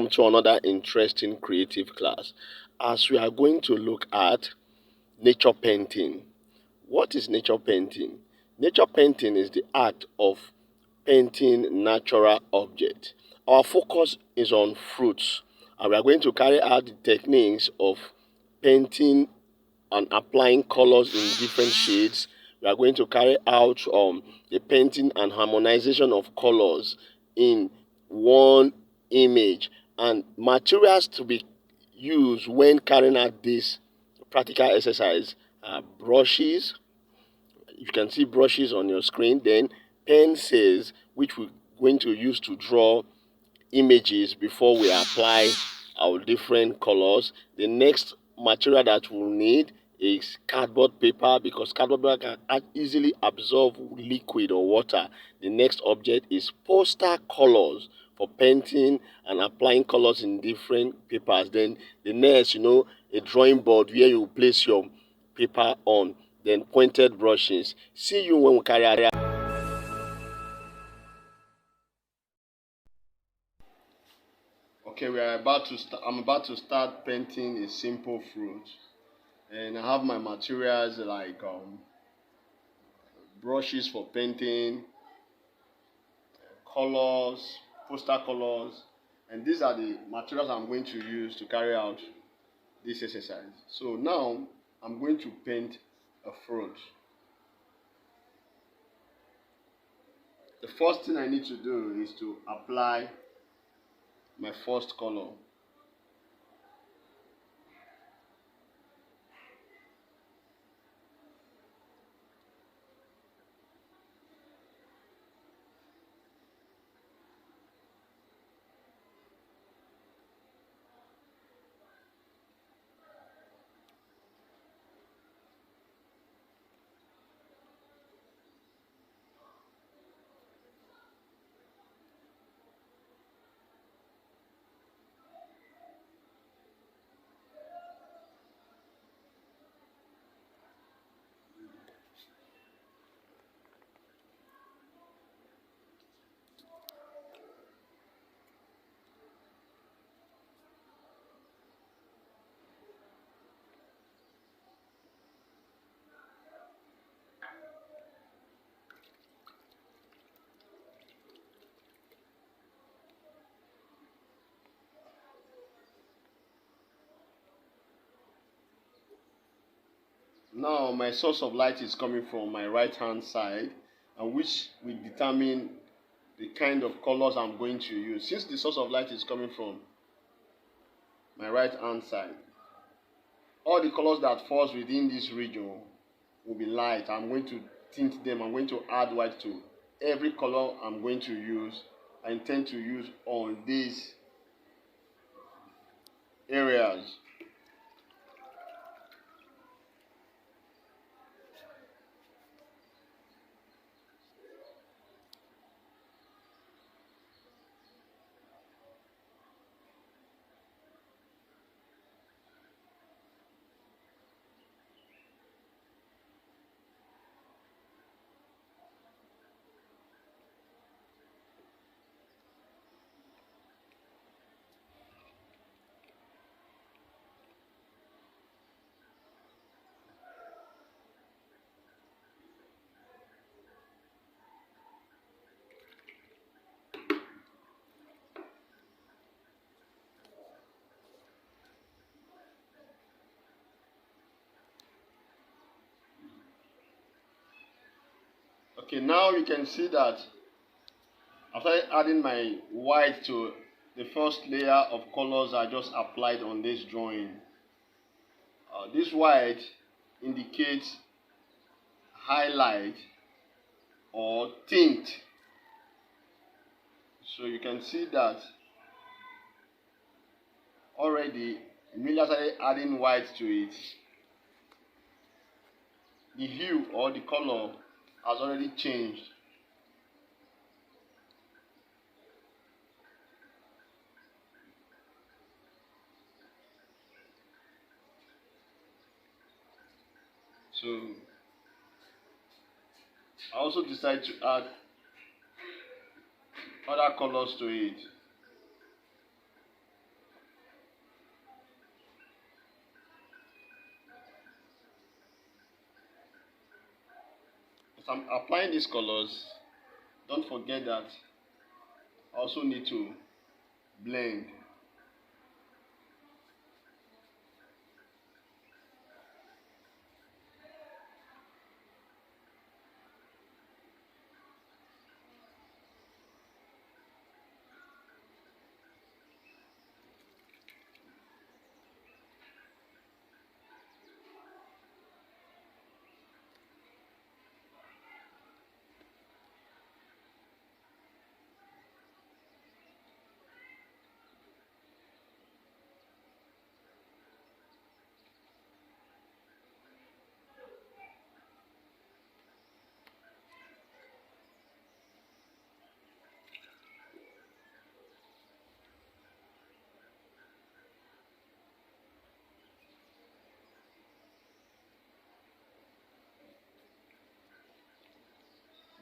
welcome to another interesting creative class as we are going to look at nature painting. What is nature painting? Nature painting is the act of painting natural objects. Our focus is on fruits, and we are going to carry out the techniques of painting and applying colors in different shades. We are going to carry out the painting and harmonization of colors in one image, and materials to be used when carrying out this practical exercise are brushes. You can see brushes on your screen, then pencils, which we're going to use to draw images before we apply our different colors. The next material that we'll need is cardboard paper, because cardboard paper can easily absorb liquid or water. The next object is poster colors for painting and applying colors in different papers. Then the next, a drawing board where you place your paper on. Then pointed brushes. See you when we carry out. Okay, we are about to start. I'm about to start painting a simple fruit, and I have my materials like brushes for painting, colors, poster colors, and these are the materials I'm going to use to carry out this exercise. So now I'm going to paint a fruit. The first thing I need to do is to apply my first color. Now my source of light is coming from my right hand side, and which will determine the kind of colors I'm going to use. Since the source of light is coming from my right hand side, all the colors that falls within this region will be light. I'm going to tint them. I'm going to add white to every color I'm going to use. I intend to use on these areas. Okay, now you can see that after adding my white to the first layer of colors I just applied on this drawing, this white indicates highlight or tint. So you can see that already immediately started adding white to it. The hue or the color has already changed. So I also decided to add other colors to it. As I'm applying these colors, don't forget that I also need to blend.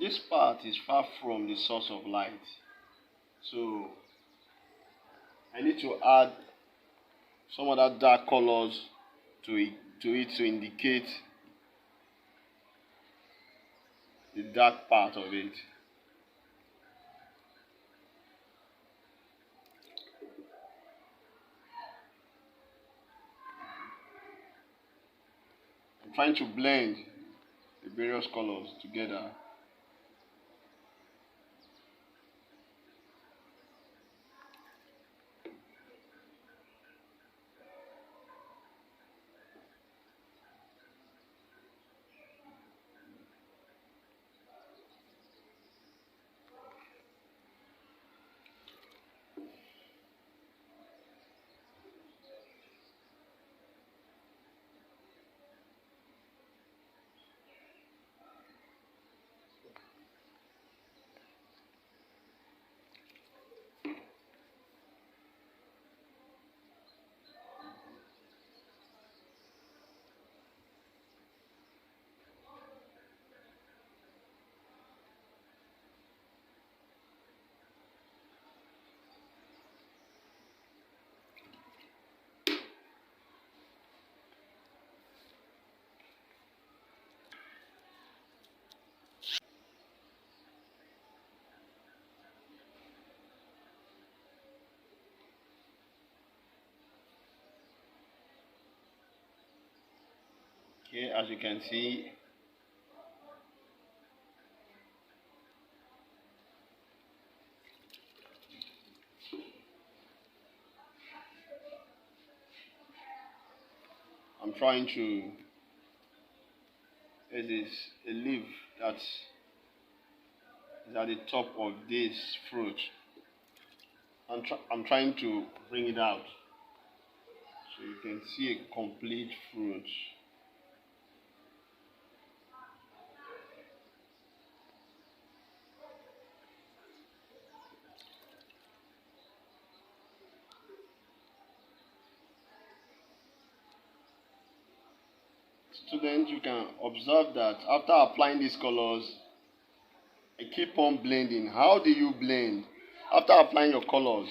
This part is far from the source of light, so I need to add some other dark colors to indicate the dark part of it. I'm trying to blend the various colors together. Okay, as you can see, I'm trying to. It is a leaf that is at the top of this fruit. I'm trying to bring it out so you can see a complete fruit. Students, you can observe that after applying these colors, I keep on blending. How do you blend? After applying your colors,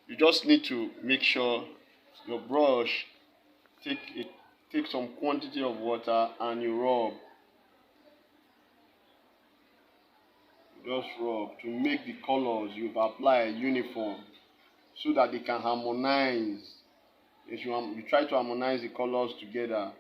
you just need to make sure your brush take it take some quantity of water and you rub. Just rub to make the colors you've applied uniform so that they can harmonize. If you try to harmonize the colors together.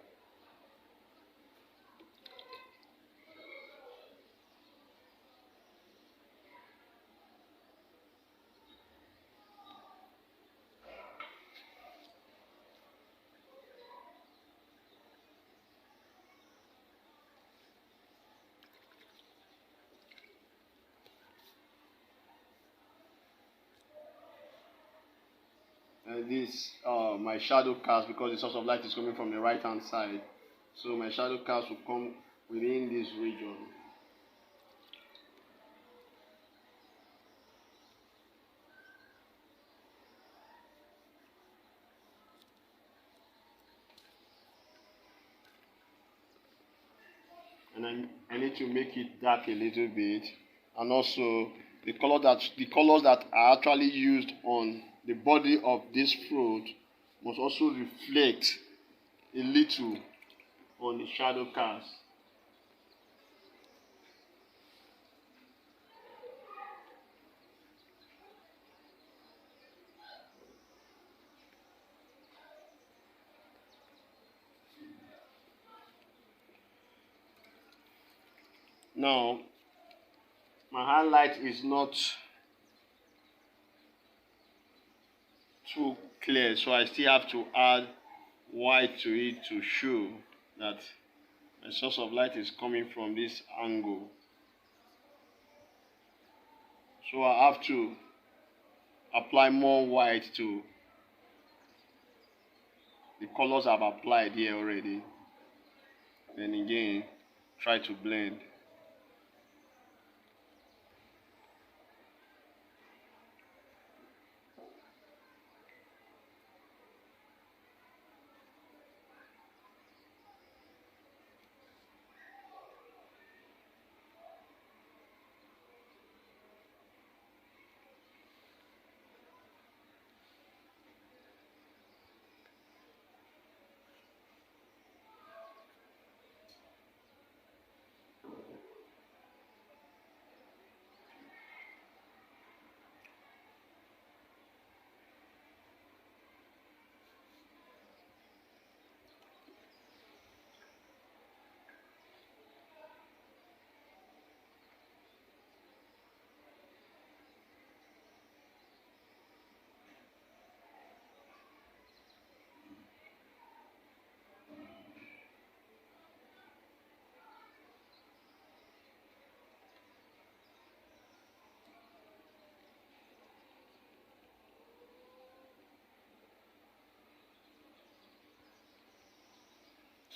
This my shadow cast, because the source of light is coming from the right hand side, so my shadow cast will come within this region. And I need to make it dark a little bit, and also the colors that are actually used on the body of this fruit must also reflect a little on the shadow cast. Now my highlight is not too clear, so I still have to add white to it to show that my source of light is coming from this angle. So I have to apply more white to the colors I've applied here already. Then again, try to blend.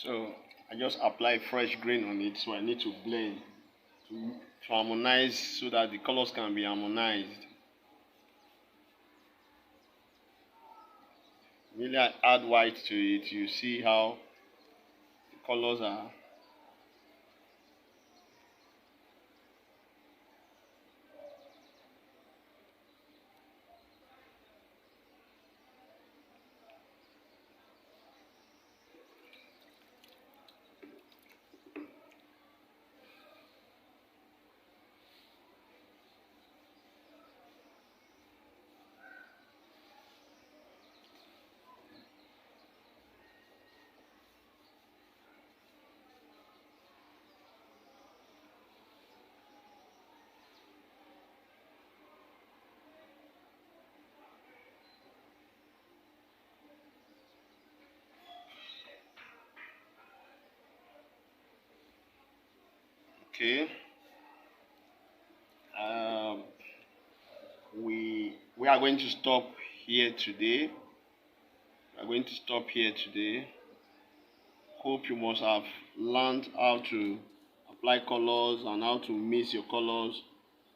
So I just apply fresh green on it, so I need to blend to harmonize so that the colors can be harmonized. Really, I add white to it, you see how the colors are. Okay. Um, we are going to stop here today. We are going to stop here today. Hope you must have learned how to apply colors and how to mix your colors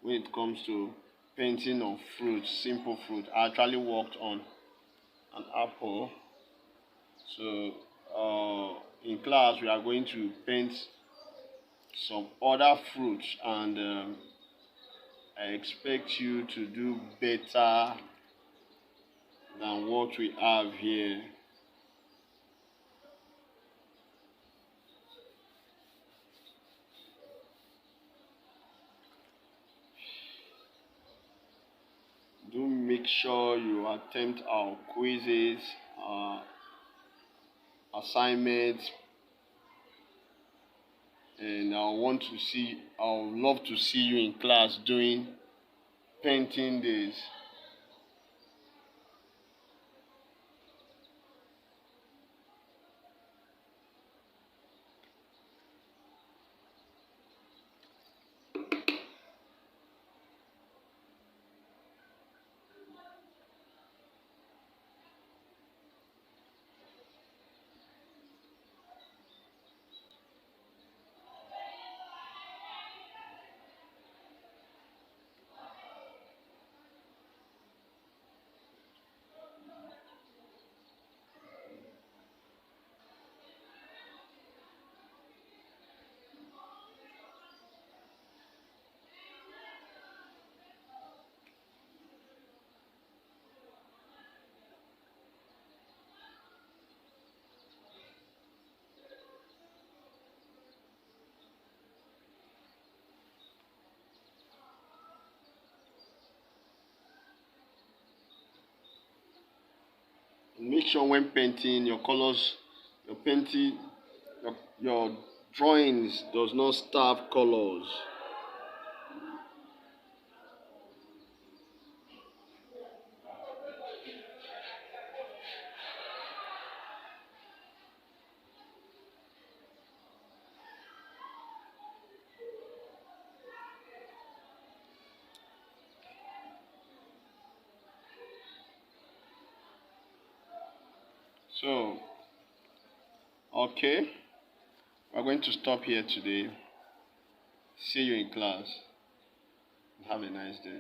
when it comes to painting on fruit, simple fruit. I actually worked on an apple. So in class we are going to paint some other fruits, and I expect you to do better than what we have here. Do make sure you attempt our quizzes, assignments, and I would love to see you in class doing painting days. Make sure when painting your colors, your painting, your Drawings does not starve colors. So, okay, we're going to stop here today. See you in class. Have a nice day.